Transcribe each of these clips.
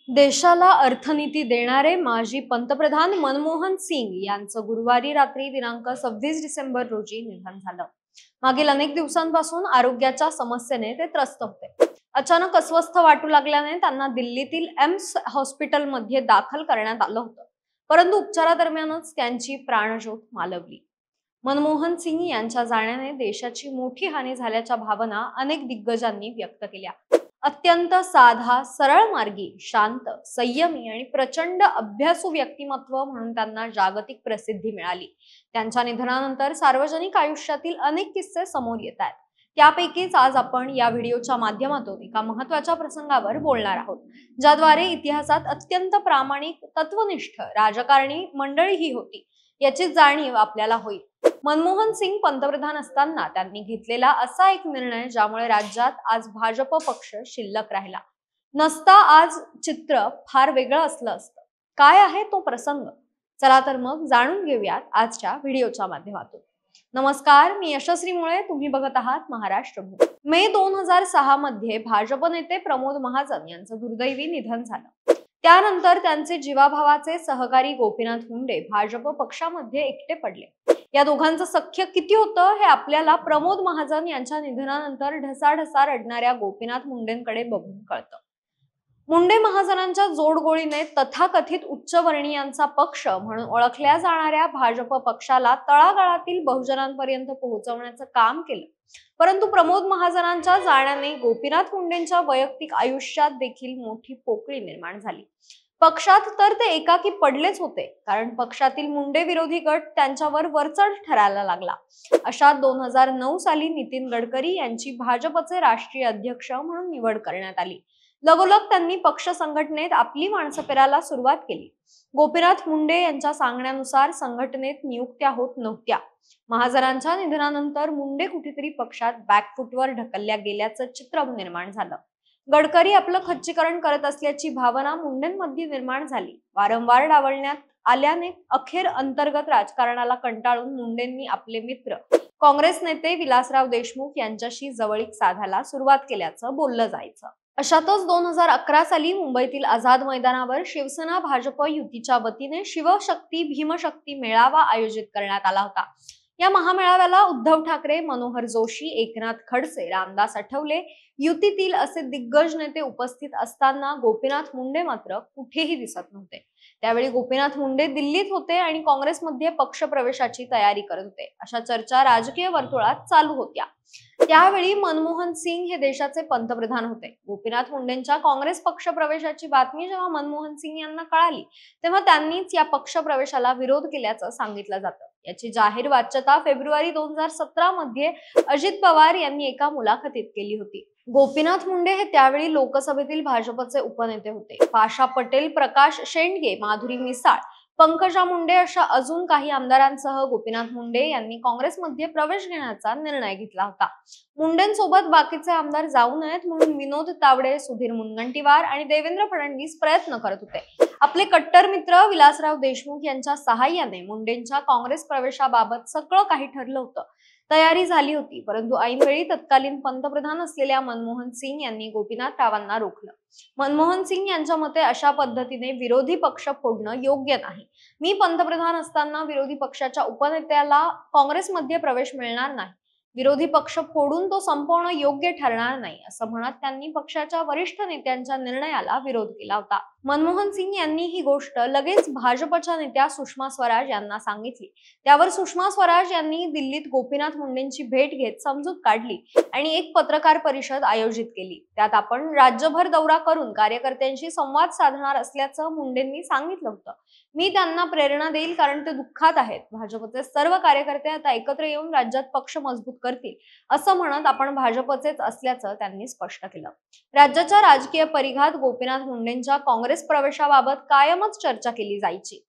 देशाला अर्थनीती देणारे माजी पंतप्रधान मनमोहन सिंग यांचं गुरुवारी रात्री दिनांक 26 डिसेंबर रोजी निधन झालं। मागील अनेक दिवसांपासून आरोग्याच्या समस्येने ते त्रस्त होते। अचानक अस्वस्थ वाटू लागल्याने त्यांना दिल्लीतील एम्स हॉस्पिटलमध्ये दाखल करण्यात आलं होतं, परंतु उपचारादरम्यानच त्यांची प्राणज्योत मालवली। मनमोहन सिंग यांच्या जाण्याने देशाची मोठी हानी झाल्याच्या भावना अनेक दिग्गजांनी व्यक्त केल्या। अत्यंत साधा, सरळ मार्गी, शांत, संयमी आणि प्रचंड अभ्यासू व्यक्तिमत्व म्हणून त्यांना जागतिक प्रसिद्धी मिळाली। त्यांच्या निधनानंतर सार्वजनिक आयुष्यातील अनेक किस्से समोर येत आहेत। त्यापैकीच आज आपण या व्हिडिओच्या माध्यमातून एका महत्त्वाच्या प्रसंगावर बोलणार आहोत, ज्याद्वारे इतिहासात अत्यंत प्रामाणिक, तत्वनिष्ठ राजकारणी मंडळी ही होती याची जाणीव आपल्याला होईल। मनमोहन सिंग पंतप्रधान असताना त्यांनी घेतलेला असा एक निर्णय ज्यामुळे राज्यात आज भाजप पक्ष शिल्लक राहिला नसता, आज चित्र फार वेगळं असलं असतं। काय आहे तो प्रसंग? चला तर मग जाणून घेऊयात आजच्या व्हिडिओच्या माध्यमातून। नमस्कार, मी यशस्वी मुळे, तुम्ही बघत आहात महाराष्ट्र भूमी। मे 2006 मध्ये भाजप नेते प्रमोद महाजन यांचं दुर्दैवी निधन झालं। त्यानंतर त्यांचे जीवाभावाचे सहकारी गोपीनाथ मुंडे भाजप पक्षामध्ये एकटे पडले। या दोघांचं सख्य किती होतं हे आपल्याला प्रमोद महाजन यांच्या निधनानंतर ढसाढसा रडणाऱ्या गोपीनाथ मुंडेंकडे बघून कळतं। मुंडे महाजनांच्या जोडगोळीने तथाकथित उच्चवर्णीयांचा पक्ष म्हणून ओळखल्या जाणाऱ्या भाजप पक्षाला तळागाळातील बहुजनांपर्यंत पोहोचवण्याचं काम केलं, परंतु प्रमोद महाजनांच्या जाण्याने गोपीनाथ मुंडेंच्या वैयक्तिक आयुष्यात देखील मोठी पोकळी निर्माण झाली। पक्षात तर ते एकाकी पडलेच होते, कारण पक्षातील मुंडे विरोधी गट त्यांच्यावर वरचढ ठरायला लागला। अशात 2009 साली नितीन गडकरी यांची भाजपचे राष्ट्रीय अध्यक्ष म्हणून निवड करण्यात आली। लगोलग त्यांनी पक्ष संघटनेत आपली माणसं पेरायला सुरुवात केली। गोपीनाथ मुंडे यांच्या सांगण्यानुसार संघटनेत नियुक्त्या होत नव्हत्या। महाजनांच्या निधनानंतर मुंडे कुठेतरी पक्षात बॅकफुटवर ढकलल्या गेल्याचं चित्र निर्माण झालं। गडकरी आपलं खच्चीकरण करत असल्याची भावना मुंडेंमध्ये निर्माण झाली। वारंवार डावलण्यात आल्याने अखेर अंतर्गत राजकारणाला कंटाळून मुंडेंनी आपले मित्र काँग्रेस नेते विलासराव देशमुख यांच्याशी जवळीक साधायला सुरुवात केल्याचं बोललं जायचं। अशातच 2011 साली मुंबईतील आझाद मैदानावर शिवसेना भाजप युतीच्या वतीने शिवशक्ती भीमशक्ती मेळावा आयोजित करण्यात आला होता। या महामेळाव्याला उद्धव ठाकरे, मनोहर जोशी, एकनाथ खडसे, रामदास आठवले युतीतील असे दिग्गज नेते उपस्थित असताना गोपीनाथ मुंडे मात्र कुठेही दिसत नव्हते। त्यावेळी गोपीनाथ मुंडे दिल्लीत होते आणि काँग्रेसमध्ये पक्ष प्रवेशाची तयारी करत होते, अशा चर्चा राजकीय वर्तुळात चालू होत्या। त्यावेळी मनमोहन सिंग हे देशाचे पंतप्रधान होते। गोपीनाथ मुंडेंच्या काँग्रेस पक्ष प्रवेशाची बातमी जेव्हा मनमोहन सिंग यांना कळाली, तेव्हा त्यांनीच या पक्ष प्रवेशाला विरोध केल्याचं सांगितलं जातं। याची जाहीर वाच्यता फेब्रुवारी 2017 मध्ये अजित पवार यांनी एका मुलाखतीत केली होती। गोपीनाथ मुंडे हे त्यावेळी लोकसभेतील भाजपचे उपनेते होते। पाशा पटेल, प्रकाश शेंडगे, माधुरी मिसाळ, पंकजा मुंडे अशा अजून काही आमदारांसह गोपीनाथ मुंडे यांनी काँग्रेसमध्ये प्रवेश घेण्याचा निर्णय घेतला होता। मुंडेंसोबत बाकीचे आमदार जाऊ नयेत म्हणून विनोद तावडे, सुधीर मुनगंटीवार आणि देवेंद्र फडणवीस प्रयत्न करत होते। आपले कट्टर मित्र विलासराव देशमुख यांच्या सहाय्याने मुंडेंच्या काँग्रेस प्रवेशाबाबत सगळं काही ठरलं होतं, तयारी झाली होती। परंतु ऐनवेळी तत्कालीन पंतप्रधान असलेल्या मनमोहन सिंग यांनी गोपीनाथरावांना रोखलं। मनमोहन सिंग यांच्या मते अशा पद्धतीने विरोधी पक्ष फोडणं योग्य नाही। मी पंतप्रधान असताना विरोधी पक्षाच्या उपनेत्याला काँग्रेसमध्ये प्रवेश मिळणार नाही, विरोधी पक्ष फोडून तो संपवणं योग्य ठरणार नाही, असं म्हणत त्यांनी पक्षाच्या वरिष्ठ नेत्यांच्या निर्णयाला विरोध केला होता। मनमोहन सिंग यांनी ही गोष्ट लगेच भाजपच्या नेत्या सुषमा स्वराज यांना सांगितली। त्यावर सुषमा स्वराज यांनी दिल्लीत गोपीनाथ मुंडेंची भेट घेत समजूत काढली आणि एक पत्रकार परिषद आयोजित केली। त्यात आपण राज्यभर दौरा करून कार्यकर्त्यांशी संवाद साधणार असल्याचं मुंडेंनी सांगितलं होतं। मी त्यांना प्रेरणा देईल, कारण ते दुःखात आहेत। भाजपचे सर्व कार्यकर्ते आता एकत्र येऊन राज्यात पक्ष मजबूत करतील, असं म्हणत आपण भाजपचेच असल्याचं त्यांनी स्पष्ट केलं। राज्याच्या राजकीय परिघात गोपीनाथ मुंडेंच्या काँग्रेस प्रवेशाबाबत कायमच चर्चा केली जायची।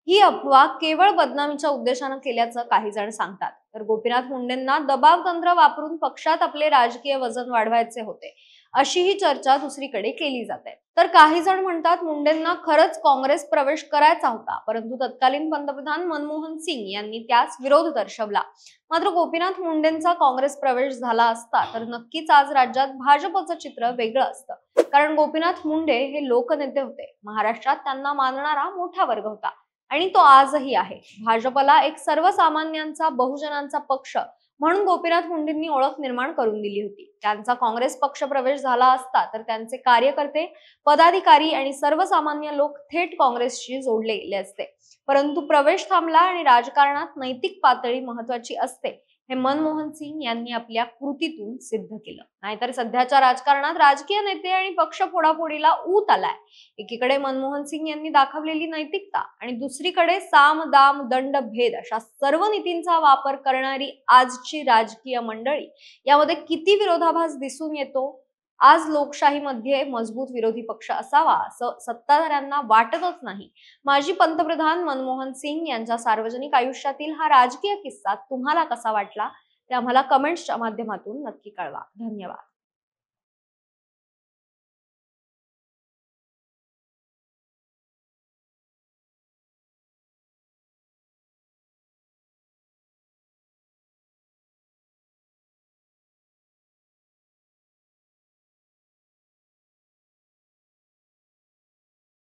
ही अफवा केवळ बदनामीच्या उद्देशाने केल्याचं काही जण सांगतात, तर गोपीनाथ मुंडेंना दबाव तंत्र वापरून पक्षात आपले राजकीय वजन वाढवायचे होते, अशीही चर्चा दुसरीकडे केली जाते. तर काही जण म्हणतात मुंडेंना खरंच काँग्रेस प्रवेश करायचा होता, परंतु तत्कालीन पंतप्रधान मनमोहन सिंग यांनी त्यास विरोध दर्शवला. मात्र गोपीनाथ मुंडेंचा काँग्रेस प्रवेश झाला असता तर नक्कीच आज राज्यात भाजपचं चित्र वेगळं असतं. कारण गोपीनाथ मुंडे हे लोकनेते होते. महाराष्ट्रात त्यांना मानणारा मोठा वर्ग होता आणि तो आजही आहे. भाजपला एक सर्वसामान्यांचा, बहुजनांचा पक्ष म्हणून गोपीनाथ मुंडेंनी ओळख निर्माण करून दिली होती. त्यांचा काँग्रेस पक्ष प्रवेश झाला असता तर त्यांचे कार्यकर्ते, पदाधिकारी आणि सर्वसामान्य लोक थेट काँग्रेसशी जोडले गेले असते. परंतु प्रवेश थांबला आणि राजकारणात नैतिक पातळी महत्वाची असते हे मनमोहन सिंग यांनी आपल्या कृतीतून सिद्ध केलं. नाहीतर सध्याच्या राजकारणात राजकीय नेते आणि पक्ष फोडाफोडीला ऊत आलाय. एकीकडे मनमोहन सिंग यांनी दाखवलेली नैतिकता आणि दुसरीकडे साम दाम दंड भेद अशा सर्व नीतींचा वापर करणारी आजची राजकीय मंडळी. यामध्ये किती विरोधाभास दिसून येतो. आज लोकशाहीमध्ये मजबूत विरोधी पक्ष असावा असं सत्ताधाऱ्यांना वाटतच नाही. माजी पंतप्रधान मनमोहन सिंग यांच्या सार्वजनिक आयुष्यातील हा राजकीय किस्सा तुम्हाला कसा वाटला ते आम्हाला कमेंट्सच्या माध्यमातून नक्की कळवा. धन्यवाद.